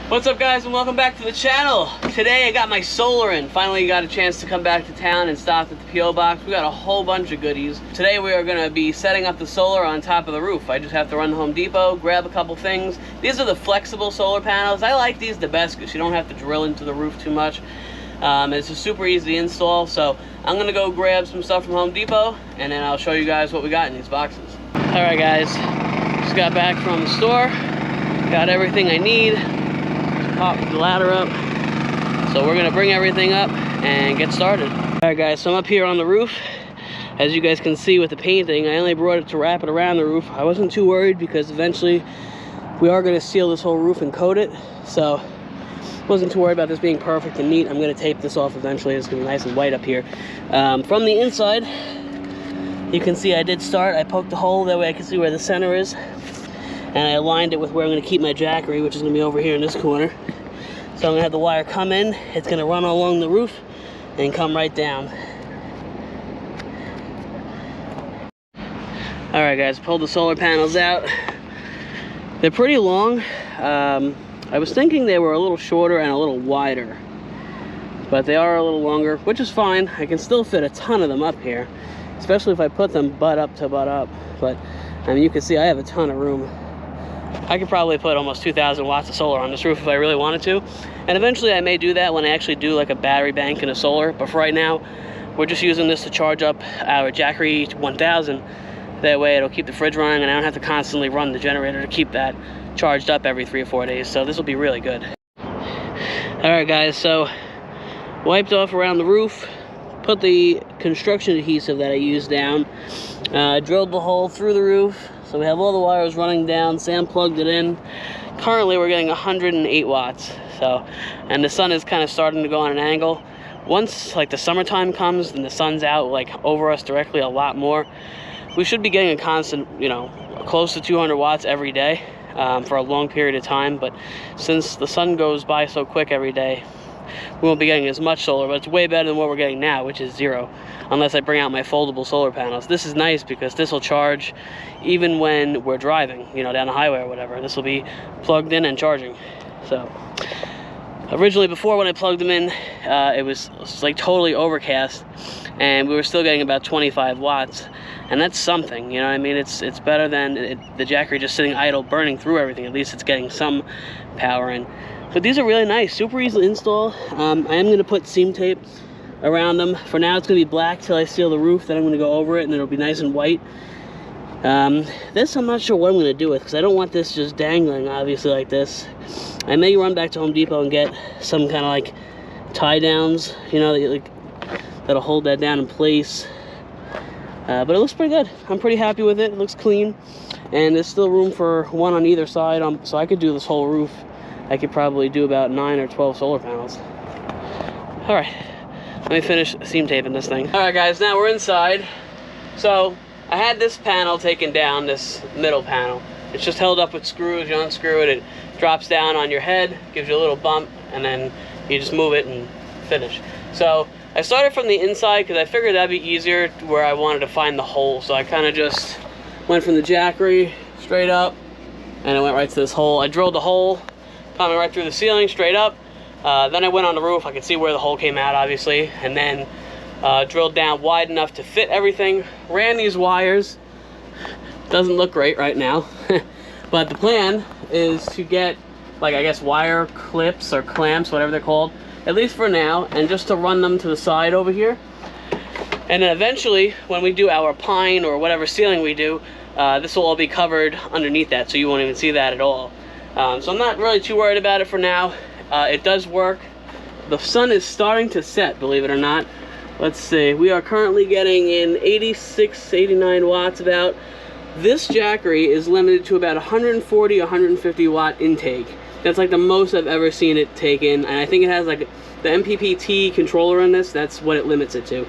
What's up, guys, and welcome back to the channel. Today I got my solar in. Finally got a chance to come back to town and stop at the P.O. box. We got a whole bunch of goodies. Today we are going to be setting up the solar on top of the roof. I just have to run to Home Depot, grab a couple things. These are the flexible solar panels. I like these the best because you don't have to drill into the roof too much. It's just super easy to install. So I'm going to go grab some stuff from Home Depot and then I'll show you guys what we got in these boxes. Alright guys, just got back from the store. Got everything I need. Pop the ladder up. So we're gonna bring everything up and get started. Alright guys, so I'm up here on the roof. As you guys can see with the painting, I only brought it to wrap it around the roof. I wasn't too worried because eventually we are gonna seal this whole roof and coat it. So wasn't too worried about this being perfect and neat. I'm gonna tape this off eventually. It's gonna be nice and white up here. From the inside, you can see I did start. I poked a hole, that way I can see where the center is. And I aligned it with where I'm going to keep my Jackery, which is going to be over here in this corner. So I'm going to have the wire come in, it's going to run along the roof and come right down. Alright guys, pulled the solar panels out. They're pretty long. I was thinking they were a little shorter and a little wider. But they are a little longer, which is fine. I can still fit a ton of them up here. Especially if I put them butt up to butt up. But, I mean, you can see I have a ton of room. I could probably put almost 2,000 watts of solar on this roof if I really wanted to. And eventually I may do that when I actually do like a battery bank and a solar. But for right now, we're just using this to charge up our Jackery 1000. That way it'll keep the fridge running and I don't have to constantly run the generator to keep that charged up every 3 or 4 days. So this will be really good. Alright guys, so wiped off around the roof. Put the construction adhesive that I used down. Drilled the hole through the roof. So we have all the wires running down. Sam plugged it in. Currently we're getting 108 watts. So, and the sun is kind of starting to go on an angle. Once like the summertime comes and the sun's out like over us directly a lot more, we should be getting a constant, you know, close to 200 watts every day for a long period of time. But since the sun goes by so quick every day, we won't be getting as much solar, but it's way better than what we're getting now, which is 0, unless I bring out my foldable solar panels. This is nice because this will charge even when we're driving, you know, down the highway or whatever. This will be plugged in and charging. So originally, before when I plugged them in, it was like totally overcast and we were still getting about 25 watts, and that's something, you know what I mean? It's better than the Jackery just sitting idle burning through everything. At least it's getting some power in. But these are really nice, super easy to install. I am going to put seam tape around them. For now it's going to be black till I seal the roof, then I'm going to go over it and it'll be nice and white. This I'm not sure what I'm going to do with, because I don't want this just dangling obviously like this. I may run back to Home Depot and get some kind of like tie downs, you know, that'll hold that down in place. But it looks pretty good. I'm pretty happy with it. It looks clean, and there's still room for one on either side, so I could do this whole roof. I could probably do about 9 or 12 solar panels. Alright, let me finish seam taping this thing. Alright guys, now we're inside. So, I had this panel taken down, this middle panel. It's just held up with screws. You unscrew it, it drops down on your head, gives you a little bump, and then you just move it and finish. So, I started from the inside because I figured that'd be easier where I wanted to find the hole. So I kind of just went from the Jackery straight up, and I went right to this hole. I drilled the hole, coming right through the ceiling, straight up. Then I went on the roof. I could see where the hole came out, obviously. And then drilled down wide enough to fit everything. Ran these wires. Doesn't look great right now. But the plan is to get, like, I guess, wire clips or clamps, whatever they're called. At least for now. And just to run them to the side over here. And then eventually, when we do our pine or whatever ceiling we do, this will all be covered underneath that. So you won't even see that at all. So I'm not really too worried about it for now. It does work. The sun is starting to set, believe it or not. Let's see, we are currently getting in 86, 89 watts about. This Jackery is limited to about 140, 150 watt intake. That's like the most I've ever seen it take in, and I think it has like the MPPT controller in this. That's what it limits it to,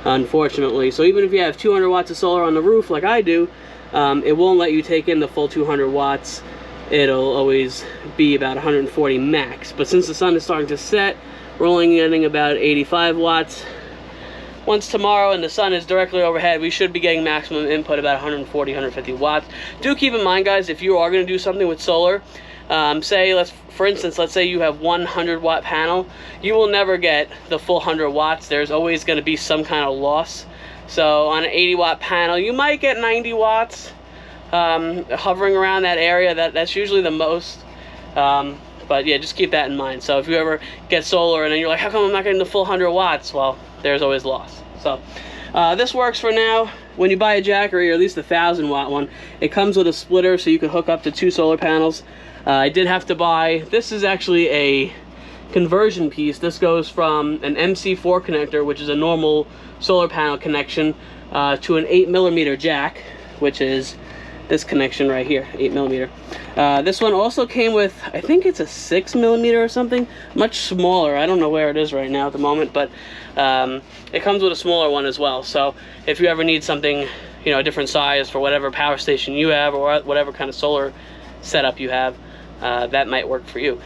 unfortunately. So even if you have 200 watts of solar on the roof like I do, it won't let you take in the full 200 watts. It'll always be about 140 max. But since the sun is starting to set, we're only getting about 85 watts. Once tomorrow and the sun is directly overhead, we should be getting maximum input about 140, 150 watts. Do keep in mind, guys, if you are going to do something with solar, Say, for instance, let's say you have 100 watt panel, you will never get the full 100 watts. There's always going to be some kind of loss. So on an 80 watt panel, you might get 90 watts, hovering around that area. That's usually the most. But yeah, just keep that in mind. So if you ever get solar and then you're like, how come I'm not getting the full 100 watts? Well, there's always loss. So this works for now. When you buy a Jackery, or at least the 1000 watt one, it comes with a splitter so you can hook up to 2 solar panels. I did have to buy, this is actually a conversion piece. This goes from an MC4 connector, which is a normal solar panel connection, to an 8mm jack, which is this connection right here, 8mm. This one also came with, I think it's a 6mm or something, much smaller. I don't know where it is right now at the moment, but it comes with a smaller one as well. So if you ever need something, you know, a different size for whatever power station you have or whatever kind of solar setup you have, that might work for you.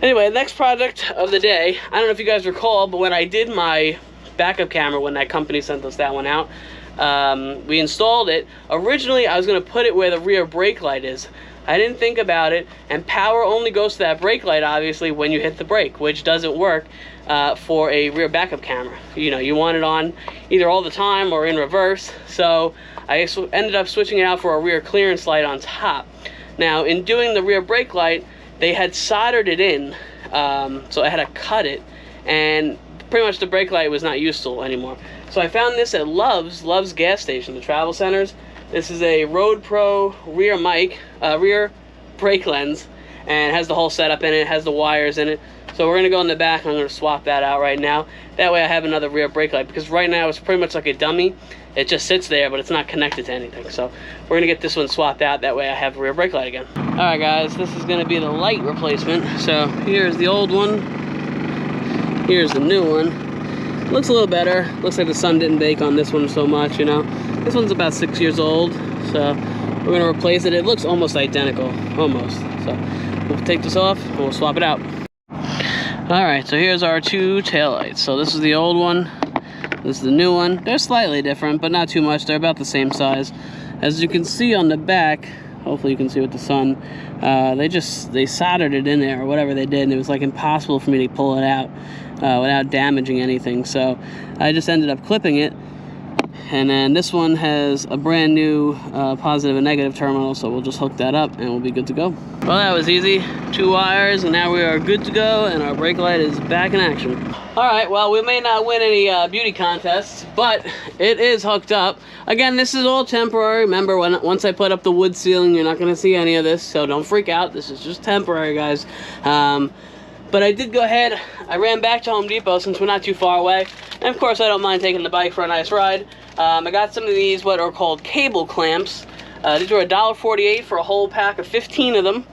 Anyway, next project of the day, I don't know if you guys recall, but when I did my backup camera, when that company sent us that one out, we installed it. Originally, I was going to put it where the rear brake light is. I didn't think about it, and power only goes to that brake light, obviously, when you hit the brake, which doesn't work for a rear backup camera. You know, you want it on either all the time or in reverse. So I ended up switching it out for a rear clearance light on top. Now, in doing the rear brake light, they had soldered it in, so I had to cut it, and pretty much the brake light was not useful anymore. So I found this at Love's gas station, the travel centers. This is a Road Pro rear mic, rear brake lens, and it has the whole setup in it, has the wires in it. So we're gonna go in the back, and I'm gonna swap that out right now. That way I have another rear brake light, because right now it's pretty much like a dummy. It just sits there, but it's not connected to anything. So we're gonna get this one swapped out. That way I have a rear brake light again. All right, guys, this is gonna be the light replacement. So here's the old one. Here's the new one. Looks a little better. Looks like the sun didn't bake on this one so much, you know. This one's about 6 years old, so we're gonna replace it. It looks almost identical, almost. So we'll take this off and we'll swap it out. All right, so here's our 2 taillights. So this is the old one. This is the new one. They're slightly different, but not too much. They're about the same size. As you can see on the back, hopefully you can see with the sun, they soldered it in there or whatever they did, and it was like impossible for me to pull it out without damaging anything. So I just ended up clipping it. And then this one has a brand new positive and negative terminal, so we'll just hook that up and we'll be good to go. Well, that was easy. 2 wires, and now we are good to go, and our brake light is back in action. All right, well, we may not win any beauty contests, but it is hooked up. Again, this is all temporary. Remember, once I put up the wood ceiling, you're not gonna see any of this, so don't freak out. This is just temporary, guys. But I did go ahead, I ran back to Home Depot since we're not too far away. And of course, I don't mind taking the bike for a nice ride. I got some of these, what are called cable clamps. These were $1.48 for a whole pack of 15 of them.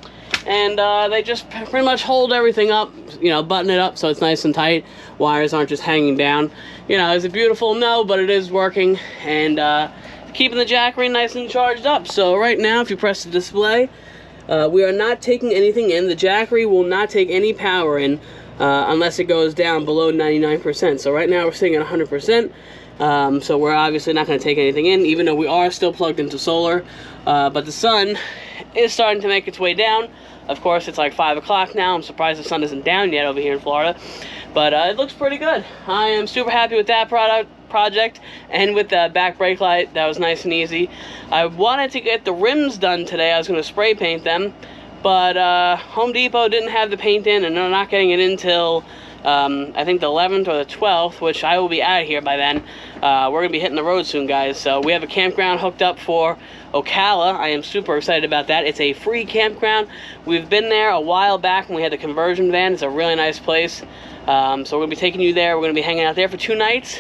And they just pretty much hold everything up, you know, button it up so it's nice and tight. Wires aren't just hanging down. You know, is it beautiful? No, but it is working. And keeping the Jackery nice and charged up. So right now, if you press the display, we are not taking anything in. The Jackery will not take any power in unless it goes down below 99%. So right now we're sitting at 100%. So we're obviously not going to take anything in, even though we are still plugged into solar. But the sun is starting to make its way down. Of course, it's like 5 o'clock now. I'm surprised the sun isn't down yet over here in Florida. But it looks pretty good. I am super happy with that project, and with the back brake light. That was nice and easy. I wanted to get the rims done today. I was going to spray paint them, but Home Depot didn't have the paint in, and they're not getting it in till I think the 11th or the 12th, which I will be out of here by then. We're going to be hitting the road soon, guys. So we have a campground hooked up for Ocala. I am super excited about that. It's a free campground. We've been there a while back when we had the conversion van. It's a really nice place. So we're going to be taking you there. We're going to be hanging out there for 2 nights.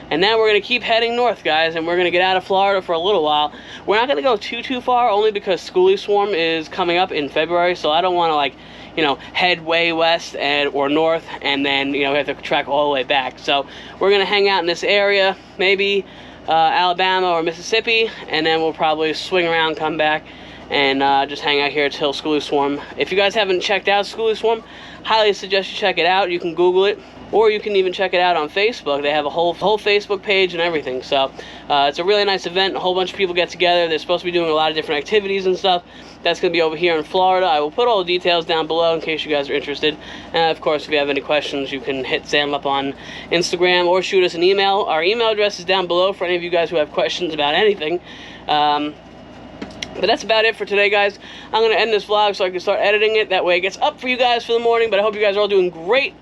And then we're going to keep heading north, guys, and we're going to get out of Florida for a little while. We're not going to go too far, only because Schoolie Swarm is coming up in February, so I don't want to, like, you know, head way west or north, and then, you know, we have to trek all the way back. So we're going to hang out in this area, maybe Alabama or Mississippi, and then we'll probably swing around, come back, and just hang out here till School Swarm. If you guys haven't checked out School Swarm, highly suggest you check it out. You can Google it, or you can even check it out on Facebook. They have a whole Facebook page and everything. So it's a really nice event. A whole bunch of people get together. They're supposed to be doing a lot of different activities and stuff. That's going to be over here in Florida. I will put all the details down below in case you guys are interested. And of course, if you have any questions, you can hit Sam up on Instagram or shoot us an email. Our email address is down below for any of you guys who have questions about anything. But that's about it for today, guys. I'm going to end this vlog so I can start editing it. That way it gets up for you guys for the morning. But I hope you guys are all doing great.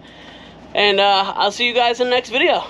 And I'll see you guys in the next video.